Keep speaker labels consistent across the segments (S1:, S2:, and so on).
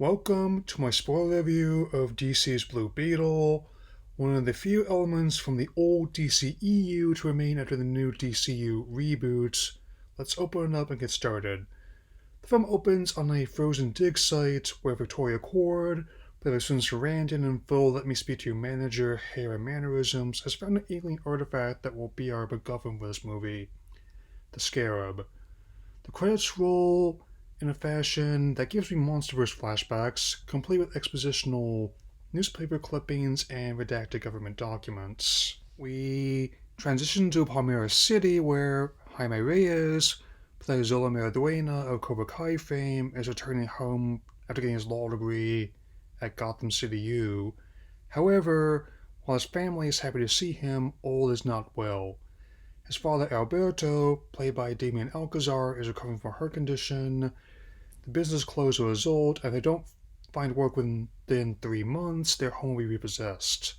S1: Welcome to my spoiler review of DC's Blue Beetle, one of the few elements from the old DCEU to remain after the new DCU reboot. Let's open it up and get started. The film opens on a frozen dig site where Victoria Cord, played by Susan Sarandon, and full Let Me Speak to Your Manager, Hair and Mannerisms, has found an alien artifact that will be our MacGuffin for this movie, the Scarab. The credits roll in a fashion that gives me Monsterverse flashbacks, complete with expositional newspaper clippings and redacted government documents. We transition to Palmyra City, where Jaime Reyes, played Zola Maraduena of Cobra Kai fame, is returning home after getting his law degree at Gotham City U. However, while his family is happy to see him, all is not well. His father Alberto, played by Damien Alcazar, is recovering from a heart condition. The business closed as a result, and if they don't find work within 3 months, their home will be repossessed.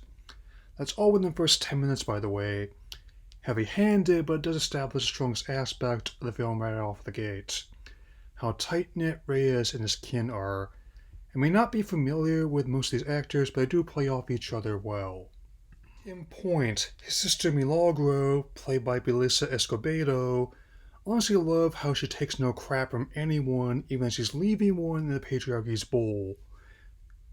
S1: That's all within the first 10 minutes, by the way. Heavy-handed, but it does establish the strongest aspect of the film right off the gate. How tight-knit Reyes and his kin are. I may not be familiar with most of these actors, but they do play off each other well. In point, his sister Milagro, played by Belisa Escobedo, honestly love how she takes no crap from anyone, even as she's leaving one in the patriarchy's bowl.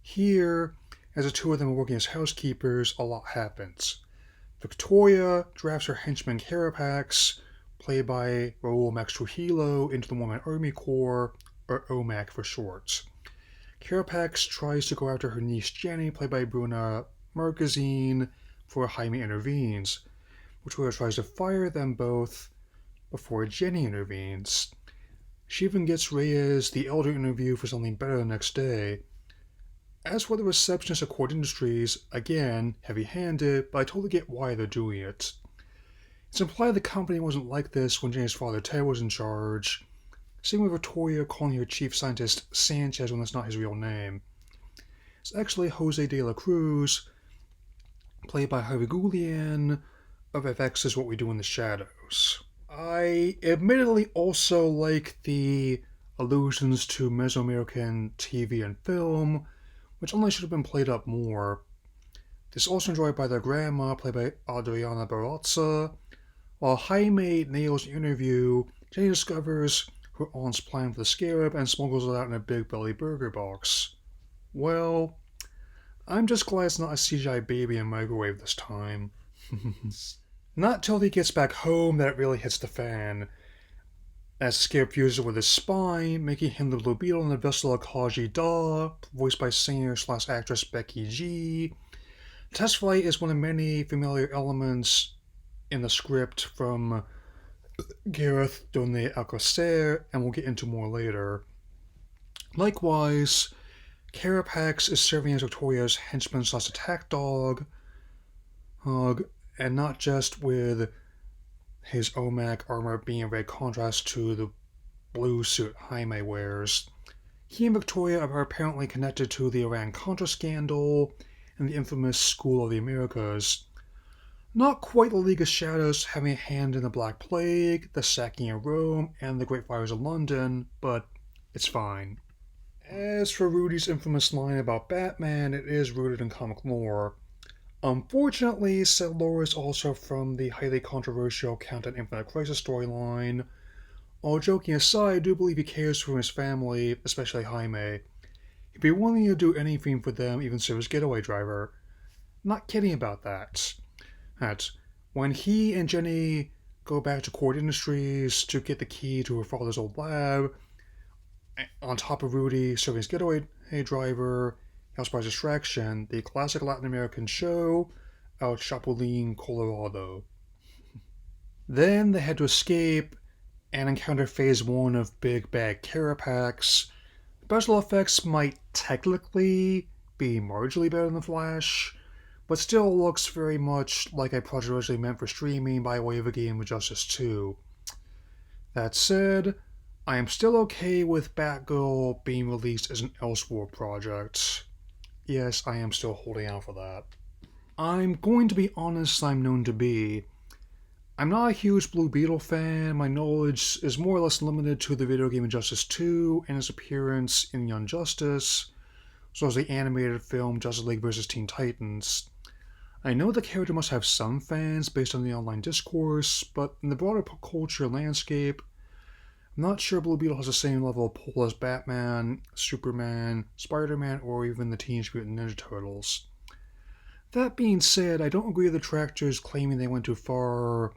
S1: Here, as the two of them are working as housekeepers, a lot happens. Victoria drafts her henchman Carapax, played by Raul Max Trujillo, into the One-Man Army Corps, or OMAC for short. Carapax tries to go after her niece Jenny, played by Bruna Marquezine, before Jaime intervenes. Victoria tries to fire them both before Jenny intervenes. She even gets Reyes the Elder interview for something better the next day. As for the receptionist at Cord Industries, again, heavy-handed, but I totally get why they're doing it. It's implied the company wasn't like this when Jenny's father Ted was in charge. Same with Victoria calling her chief scientist Sanchez when that's not his real name. It's actually Jose de la Cruz, played by Harvey Guillen, of FX's What We Do in the Shadows. I admittedly also like the allusions to Mesoamerican TV and film, which only should have been played up more. This is also enjoyed by their grandma, played by Adriana Barraza. While Jaime nails the interview, Jenny discovers her aunt's plan for the scarab and smuggles it out in a big belly burger box. Well, I'm just glad it's not a CGI baby in a microwave this time. Not till he gets back home that it really hits the fan, as the scarab fuses with his spine, making him the Blue Beetle in the vessel of Kaji Da, voiced by singer/actress Becky G. Test flight is one of many familiar elements in the script from Gareth Doné Alcocer, and we'll get into more later. Likewise, Carapax is serving as Victoria's henchman/attack dog, and not just with his OMAC armor being in red contrast to the blue suit Jaime wears. He and Victoria are apparently connected to the Iran-Contra scandal and the infamous School of the Americas. Not quite the League of Shadows having a hand in the Black Plague, the sacking of Rome, and the Great Fires of London, but it's fine. As for Rudy's infamous line about Batman, it is rooted in comic lore. Unfortunately, said lore is also from the highly controversial Count Infinite Crisis storyline. All joking aside, I do believe he cares for his family, especially Jaime. He'd be willing to do anything for them, even serve as getaway driver. Not kidding about that. When he and Jenny go back to Cord Industries to get the key to her father's old lab, on top of Rudy serving as getaway driver, he also provides distraction, the classic Latin American show, El Chapulín Colorado. Then they had to escape and encounter phase 1 of Big Bad Carapax. Special effects might technically be marginally better than The Flash, but still looks very much like a project originally meant for streaming by way of a game with Justice 2. That said, I am still okay with Batgirl being released as an Elseworld project. Yes, I am still holding out for that. I'm going to be honest as I'm known to be. I'm not a huge Blue Beetle fan. My knowledge is more or less limited to the video game Injustice 2 and his appearance in Young Justice, so as the animated film Justice League vs. Teen Titans. I know the character must have some fans based on the online discourse, but in the broader pop culture landscape, I'm not sure Blue Beetle has the same level of pull as Batman, Superman, Spider-Man, or even the Teenage Mutant Ninja Turtles. That being said, I don't agree with the detractors claiming they went too far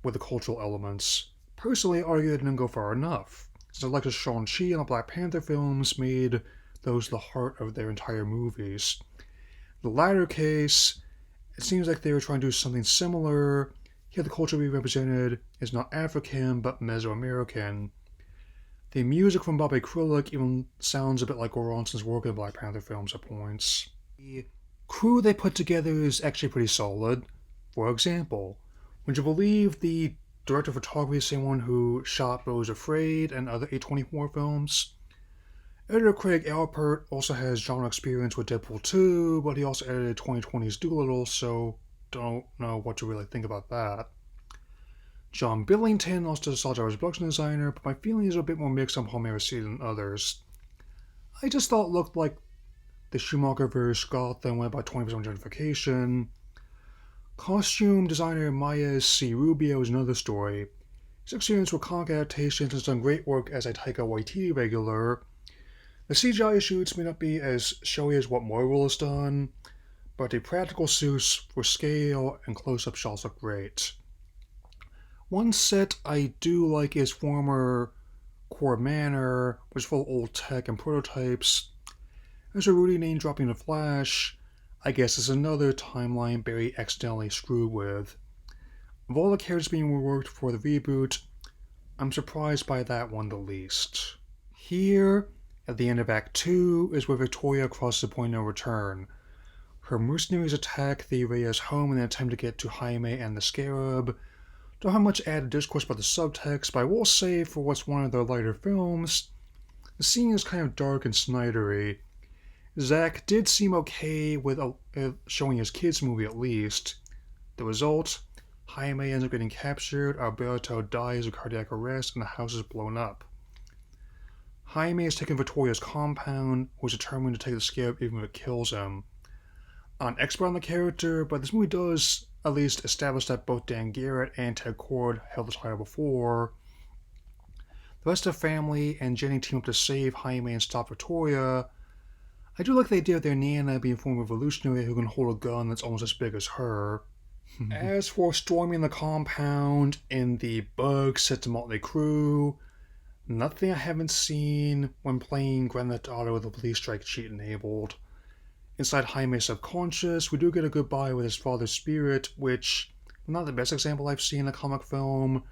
S1: with the cultural elements. Personally, I argue they didn't go far enough, since I like the Shang-Chi and the Black Panther films made those the heart of their entire movies. In the latter case, it seems like they were trying to do something similar. Here, the culture being represented is not African, but Mesoamerican. The music from Bobby Acrylic even sounds a bit like Goronson's work in the Black Panther films at points. The crew they put together is actually pretty solid. For example, would you believe the director of photography is someone who shot Rose Afraid and other A24 films? Editor Craig Alpert also has genre experience with Deadpool 2, but he also edited 2020's Doolittle, so don't know what to really think about that. John Billington also saw as production designer, but my feelings are a bit more mixed on Palmera's seed than others. I just thought it looked like the Schumacher verse Gotham went by 20% gentrification. Costume designer Maya C. Rubio is another story. His experience with comic adaptations has done great work as a Taika Waititi regular. The CGI shoots may not be as showy as what Marvel has done, but the practical suits for scale and close-up shots look great. One set I do like is former Core Manor, which is full of old tech and prototypes. As a Rudy name dropping the Flash, I guess it's another timeline Barry accidentally screwed with. Of all the characters being reworked for the reboot, I'm surprised by that one the least. Here, at the end of Act 2, is where Victoria crosses the point of no return. Her mercenaries attack the Reyes home in an attempt to get to Jaime and the Scarab. Don't have much added discourse about the subtext, but I will say for what's one of their lighter films, the scene is kind of dark and Snydery. Zack did seem okay with showing his kids' movie at least. The result, Jaime ends up getting captured, Alberto dies of cardiac arrest, and the house is blown up. Jaime is taken to Victoria's compound, who is determined to take the Scarab even if it kills him. I'm not an expert on the character, but this movie does at least establish that both Dan Garrett and Ted Kord held the title before. The rest of the family and Jenny team up to save Jaime and stop Victoria. I do like the idea of their Nana being a former revolutionary who can hold a gun that's almost as big as her. As for storming the compound and the bugs set to Motley Crue, nothing I haven't seen when playing Grand Theft Auto with the police strike cheat enabled. Inside Jaime's subconscious, we do get a goodbye with his father's spirit, which, not the best example I've seen in a comic film,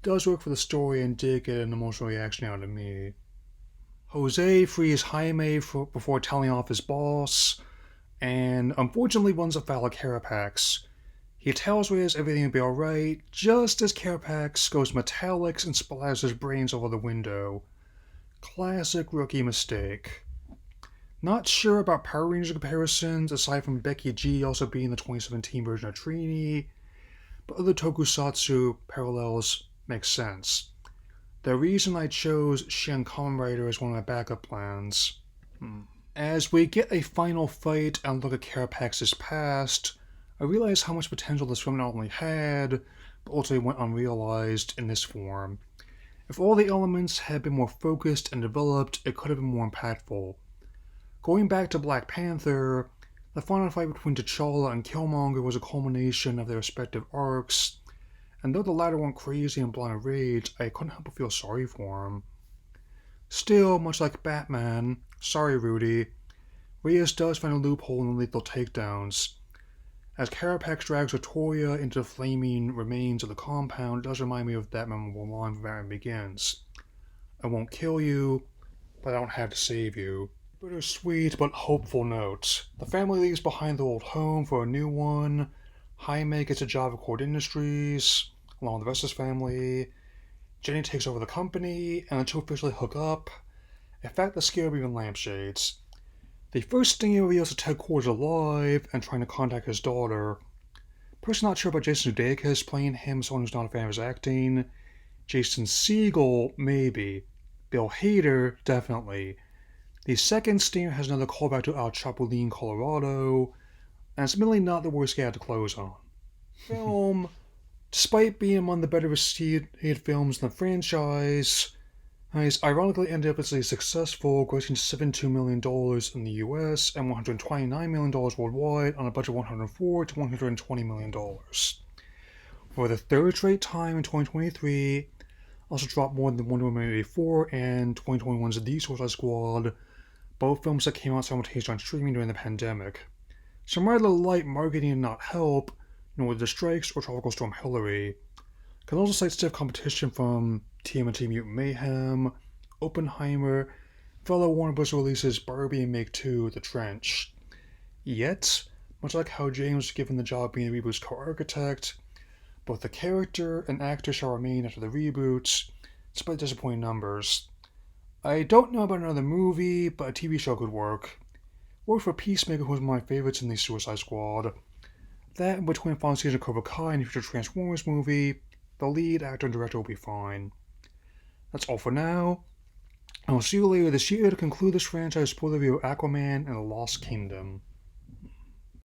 S1: does work for the story and did get an emotional reaction out of me. Jose frees Jaime before telling off his boss, and unfortunately runs afoul of Carapax. He tells Reyes everything will be alright, just as Carapax goes metallics and splatters his brains over the window. Classic rookie mistake. Not sure about Power Ranger comparisons, aside from Becky G also being the 2017 version of Trini, but other tokusatsu parallels make sense. The reason I chose Shin Kamen Rider as one of my backup plans. As we get a final fight and look at Carapax's past, I realize how much potential this film not only had, but ultimately went unrealized in this form. If all the elements had been more focused and developed, it could have been more impactful. Going back to Black Panther, the final fight between T'Challa and Killmonger was a culmination of their respective arcs, and though the latter went crazy and blind of rage, I couldn't help but feel sorry for him. Still, much like Batman, sorry Rudy, Reyes does find a loophole in the lethal takedowns. As Carapax drags Victoria into the flaming remains of the compound, it does remind me of that memorable line from Batman Begins. I won't kill you, but I don't have to save you. Bittersweet but hopeful note. The family leaves behind their old home for a new one. Jaime gets a job at Cord Industries, along with the rest of his family. Jenny takes over the company, and the two officially hook up. In fact, the Scarab even lampshades. The first thing he reveals is Ted Kord is alive and trying to contact his daughter. Personally not sure about Jason Sudeikis playing him, someone who's not a fan of his acting. Jason Segel, maybe. Bill Hader, definitely. The second stinger has another callback to El Chapulín, Colorado, and it's admittedly not the worst gag to close on. Film, despite being among the better received films in the franchise, has ironically ended up as a successful, grossing $72 million in the US and $129 million worldwide on a budget of $104 to $120 million. For the third straight time in 2023, also dropped more than Wonder Woman 84 and 2021's The Suicide Squad, both films that came out simultaneously on streaming during the pandemic. Some rather light marketing did not help, nor did the strikes or Tropical Storm Hillary. Can also cite stiff competition from TMNT Mutant Mayhem, Oppenheimer, fellow Warner Bros. Releases Barbie and Make 2, The Trench. Yet, much like how James was given the job being the reboot's co-architect, both the character and actor shall remain after the reboots, despite disappointing numbers. I don't know about another movie, but a TV show could work. Worked for Peacemaker, who was one of my favorites in the Suicide Squad. That, in between final season of Cobra Kai and the future Transformers movie, the lead actor and director will be fine. That's all for now. I will see you later this year to conclude this franchise spoiler review of Aquaman and the Lost Kingdom.